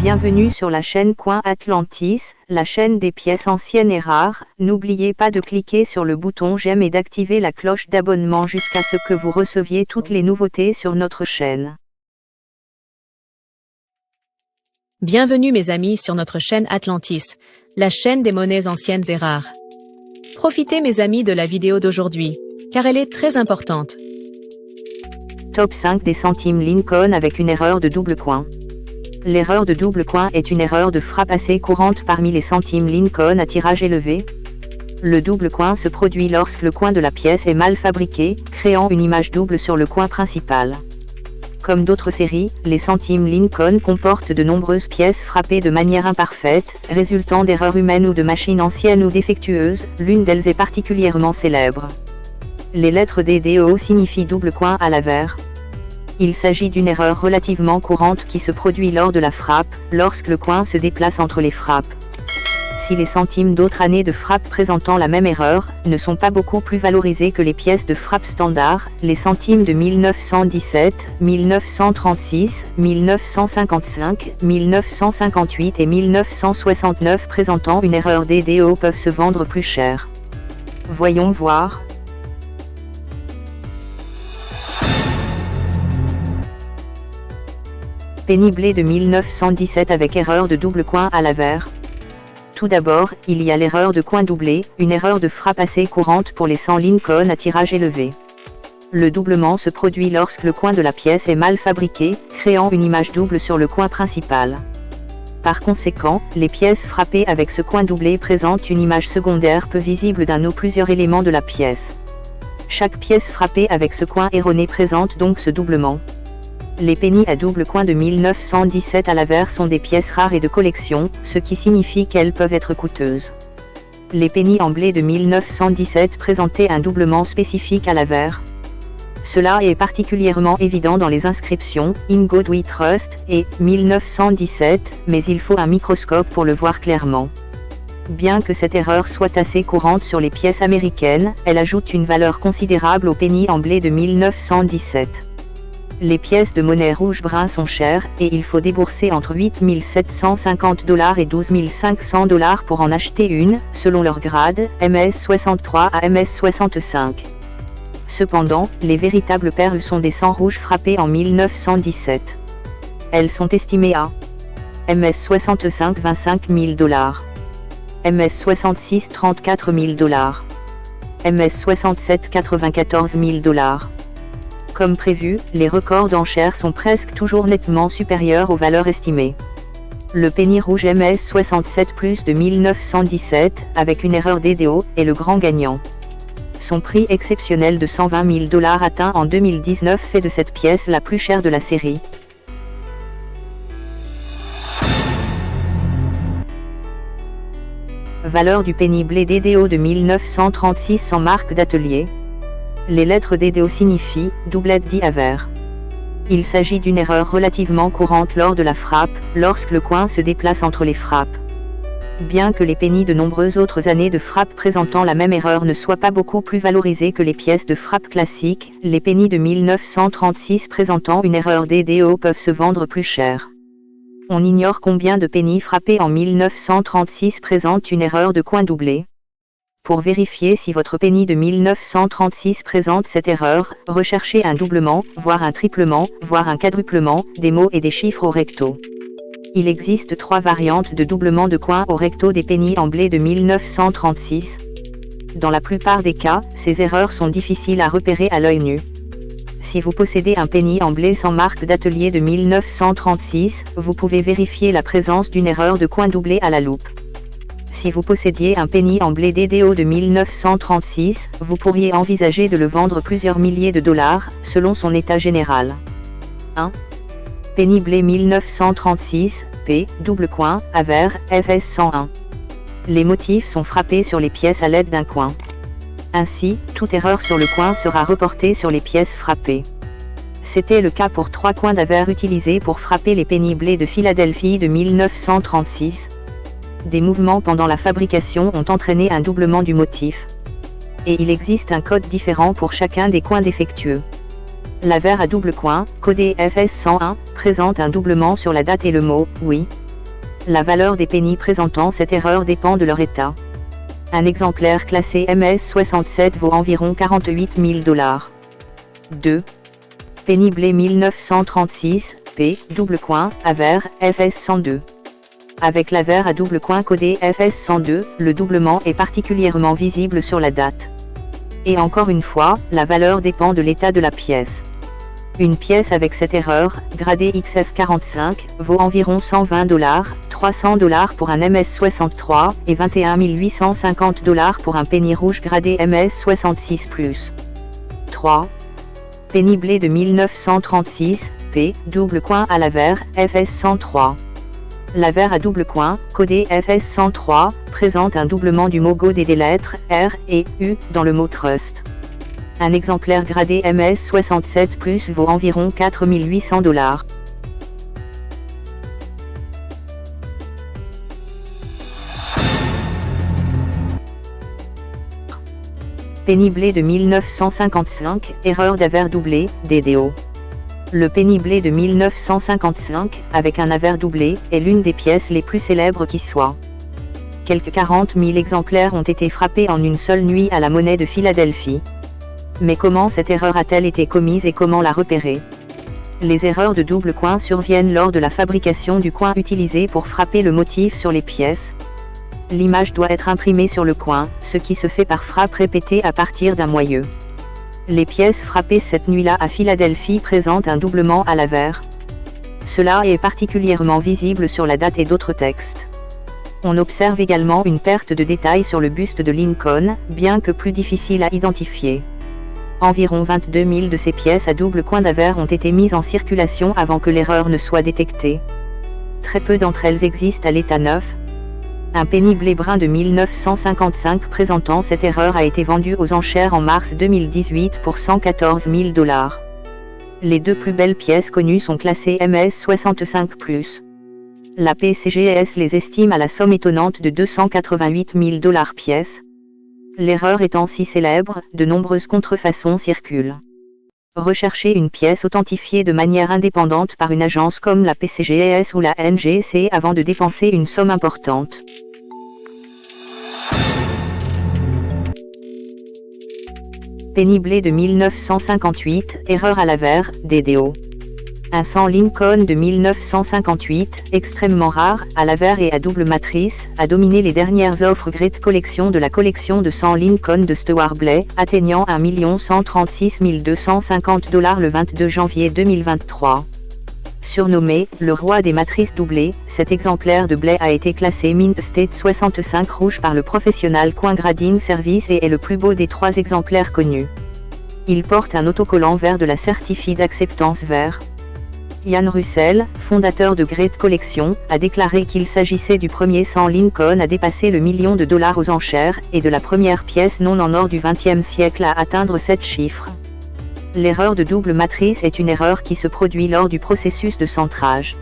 Bienvenue sur la chaîne Coin Atlantis, la chaîne des pièces anciennes et rares. N'oubliez pas de cliquer sur le bouton j'aime et d'activer la cloche d'abonnement jusqu'à ce que vous receviez toutes les nouveautés sur notre chaîne. Bienvenue mes amis sur notre chaîne Atlantis, la chaîne des monnaies anciennes et rares. Profitez mes amis de la vidéo d'aujourd'hui, car elle est très importante. Top 5 des centimes Lincoln avec une erreur de double coin. L'erreur de double coin est une erreur de frappe assez courante parmi les centimes Lincoln à tirage élevé. Le double coin se produit lorsque le coin de la pièce est mal fabriqué, créant une image double sur le coin principal. Comme d'autres séries, les centimes Lincoln comportent de nombreuses pièces frappées de manière imparfaite, résultant d'erreurs humaines ou de machines anciennes ou défectueuses. L'une d'elles est particulièrement célèbre. Les lettres DDO signifient double coin à l'avers. Il s'agit d'une erreur relativement courante qui se produit lors de la frappe, lorsque le coin se déplace entre les frappes. Si les centimes d'autres années de frappe présentant la même erreur ne sont pas beaucoup plus valorisés que les pièces de frappe standard, les centimes de 1917, 1936, 1955, 1958 et 1969 présentant une erreur DDO peuvent se vendre plus cher. Voyons voir. Penny Blade de 1917 avec erreur de double coin à l'avers. Tout d'abord, il y a l'erreur de coin doublé, une erreur de frappe assez courante pour les 100 Lincoln à tirage élevé. Le doublement se produit lorsque le coin de la pièce est mal fabriqué, créant une image double sur le coin principal. Par conséquent, les pièces frappées avec ce coin doublé présentent une image secondaire peu visible d'un ou plusieurs éléments de la pièce. Chaque pièce frappée avec ce coin erroné présente donc ce doublement. Les pennies à double coin de 1917 à l'avers sont des pièces rares et de collection, ce qui signifie qu'elles peuvent être coûteuses. Les pennies en blé de 1917 présentaient un doublement spécifique à l'avers. Cela est particulièrement évident dans les inscriptions « In God We Trust » et « 1917 », mais il faut un microscope pour le voir clairement. Bien que cette erreur soit assez courante sur les pièces américaines, elle ajoute une valeur considérable aux pennies en blé de 1917. Les pièces de monnaie rouge-brun sont chères, et il faut débourser entre 8 750 $ et 12 500 $ pour en acheter une, selon leur grade, MS63 à MS65. Cependant, les véritables perles sont des 100 rouges frappés en 1917. Elles sont estimées à MS65 25 000 $, MS66 34 000 $, MS67 94 000 $. Comme prévu, les records d'enchères sont presque toujours nettement supérieurs aux valeurs estimées. Le penny rouge MS67 Plus de 1917, avec une erreur DDO, est le grand gagnant. Son prix exceptionnel de 120 000 $ atteint en 2019 fait de cette pièce la plus chère de la série. Valeur du penny blé DDO de 1936 sans marque d'atelier. Les lettres DDO signifient « doublette dit avers ». Il s'agit d'une erreur relativement courante lors de la frappe, lorsque le coin se déplace entre les frappes. Bien que les pennies de nombreuses autres années de frappe présentant la même erreur ne soient pas beaucoup plus valorisées que les pièces de frappe classiques, les pennies de 1936 présentant une erreur DDO peuvent se vendre plus cher. On ignore combien de pennies frappées en 1936 présentent une erreur de coin doublé. Pour vérifier si votre penny de 1936 présente cette erreur, recherchez un doublement, voire un triplement, voire un quadruplement, des mots et des chiffres au recto. Il existe 3 variantes de doublement de coin au recto des pennies en blé de 1936. Dans la plupart des cas, ces erreurs sont difficiles à repérer à l'œil nu. Si vous possédez un penny en blé sans marque d'atelier de 1936, vous pouvez vérifier la présence d'une erreur de coin doublé à la loupe. Si vous possédiez un penny en blé DDO de 1936, vous pourriez envisager de le vendre plusieurs milliers de dollars, selon son état général. 1. Penny blé 1936, P, double coin, avers, FS 101. Les motifs sont frappés sur les pièces à l'aide d'un coin. Ainsi, toute erreur sur le coin sera reportée sur les pièces frappées. C'était le cas pour 3 coins d'avers utilisés pour frapper les penny blé de Philadelphie de 1936. Des mouvements pendant la fabrication ont entraîné un doublement du motif. Et il existe un code différent pour chacun des coins défectueux. L'avers à double coin, codé FS101, présente un doublement sur la date et le mot « oui ». La valeur des pennies présentant cette erreur dépend de leur état. Un exemplaire classé MS67 vaut environ 48 000 $. 2. Penny Blé 1936, P, double coin, avers, FS102. Avec l'avers à double coin codé FS102, le doublement est particulièrement visible sur la date. Et encore une fois, la valeur dépend de l'état de la pièce. Une pièce avec cette erreur, gradée XF45, vaut environ 120 $, 300 $ pour un MS63, et 21 850 $ pour un penny rouge gradé MS66+. 3. Penny Blé de 1936, P, double coin à l'avers, FS103. L'avers à double coin, codé FS103, présente un doublement du mot God et des lettres R et U dans le mot Trust. Un exemplaire gradé MS67+ vaut environ 4 800 $. Penny Blé de 1955, erreur d'avers doublé, DDO. Le Penny Blé de 1955, avec un avers doublé, est l'une des pièces les plus célèbres qui soit. Quelques 40 000 exemplaires ont été frappés en une seule nuit à la Monnaie de Philadelphie. Mais comment cette erreur a-t-elle été commise et comment la repérer? Les erreurs de double coin surviennent lors de la fabrication du coin utilisé pour frapper le motif sur les pièces. L'image doit être imprimée sur le coin, ce qui se fait par frappe répétée à partir d'un moyeu. Les pièces frappées cette nuit-là à Philadelphie présentent un doublement à l'avers. Cela est particulièrement visible sur la date et d'autres textes. On observe également une perte de détails sur le buste de Lincoln, bien que plus difficile à identifier. Environ 22 000 de ces pièces à double coin d'avers ont été mises en circulation avant que l'erreur ne soit détectée. Très peu d'entre elles existent à l'état neuf. Un penny blé brun de 1955 présentant cette erreur a été vendu aux enchères en mars 2018 pour 114 000 $. Les deux plus belles pièces connues sont classées MS65+. La PCGS les estime à la somme étonnante de 288 000 $ pièce. L'erreur étant si célèbre, de nombreuses contrefaçons circulent. Recherchez une pièce authentifiée de manière indépendante par une agence comme la PCGS ou la NGC avant de dépenser une somme importante. Penny Blé de 1958, erreur à l'avers, DDO. Un sang Lincoln de 1958, extrêmement rare, à l'avers et à double matrice, a dominé les dernières offres Great Collection de la collection de sang Lincoln de Stewart Blay, atteignant 1 136 250 $ le 22 janvier 2023. Surnommé « le roi des matrices doublées », cet exemplaire de Blay a été classé Mint State 65 rouge par le Professional Coin Grading Service et est le plus beau des 3 exemplaires connus. Il porte un autocollant vert de la Certified Acceptance vert. Ian Russell, fondateur de Great Collection, a déclaré qu'il s'agissait du premier sang Lincoln à dépasser le $1 million aux enchères, et de la première pièce non en or du XXe siècle à atteindre 7 chiffres. L'erreur de double matrice est une erreur qui se produit lors du processus de centrage.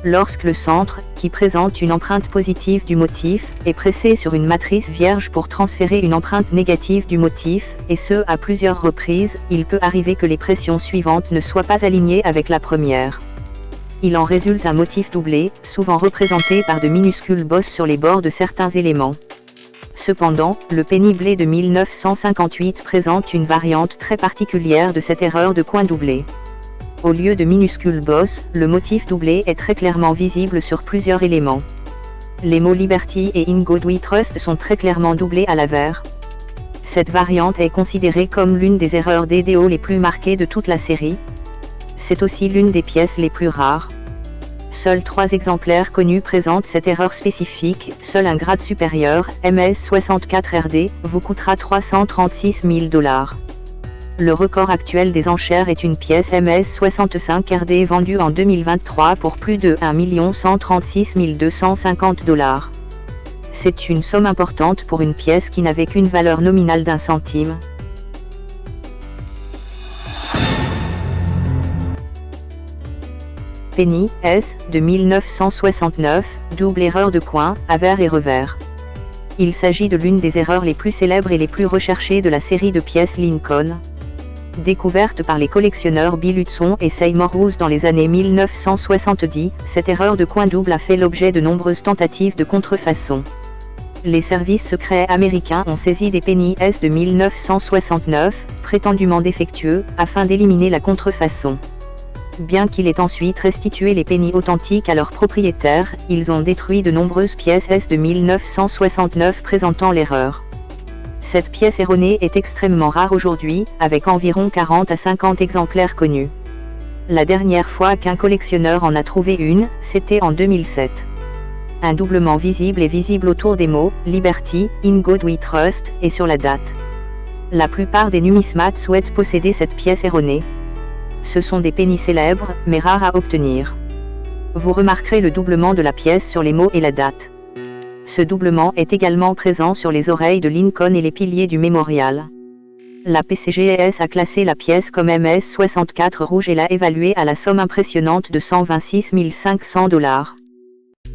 Lorsque le centre, qui présente une empreinte positive du motif, est pressé sur une matrice vierge pour transférer une empreinte négative du motif, et ce à plusieurs reprises, il peut arriver que les pressions suivantes ne soient pas alignées avec la première. Il en résulte un motif doublé, souvent représenté par de minuscules bosses sur les bords de certains éléments. Cependant, le Penny Blé de 1958 présente une variante très particulière de cette erreur de coin doublé. Au lieu de minuscules bosses, le motif doublé est très clairement visible sur plusieurs éléments. Les mots Liberty et In God We Trust sont très clairement doublés à l'avers. Cette variante est considérée comme l'une des erreurs DDO les plus marquées de toute la série. C'est aussi l'une des pièces les plus rares. Seuls 3 exemplaires connus présentent cette erreur spécifique, seul un grade supérieur, MS64RD, vous coûtera 336 000 $. Le record actuel des enchères est une pièce MS65RD vendue en 2023 pour plus de 1 136 250 $. C'est une somme importante pour une pièce qui n'avait qu'une valeur nominale d'1 centime. Penny, S, de 1969, double erreur de coin, avers et revers. Il s'agit de l'une des erreurs les plus célèbres et les plus recherchées de la série de pièces Lincoln. Découverte par les collectionneurs Bill Hudson et Seymour Roos dans les années 1970, cette erreur de coin double a fait l'objet de nombreuses tentatives de contrefaçon. Les services secrets américains ont saisi des penny S de 1969, prétendument défectueux, afin d'éliminer la contrefaçon. Bien qu'il ait ensuite restitué les pennies authentiques à leurs propriétaires, ils ont détruit de nombreuses pièces S de 1969 présentant l'erreur. Cette pièce erronée est extrêmement rare aujourd'hui, avec environ 40 à 50 exemplaires connus. La dernière fois qu'un collectionneur en a trouvé une, c'était en 2007. Un doublement visible est visible autour des mots « Liberty, In God We Trust » et sur la date. La plupart des numismates souhaitent posséder cette pièce erronée. Ce sont des pennies célèbres, mais rares à obtenir. Vous remarquerez le doublement de la pièce sur les mots et la date. Ce doublement est également présent sur les oreilles de Lincoln et les piliers du mémorial. La PCGS a classé la pièce comme MS-64 rouge et l'a évaluée à la somme impressionnante de 126 500 $.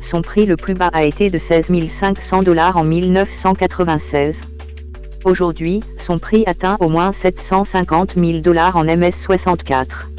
Son prix le plus bas a été de 16 500 $ en 1996. Aujourd'hui, son prix atteint au moins 750 000 $ en MS-64.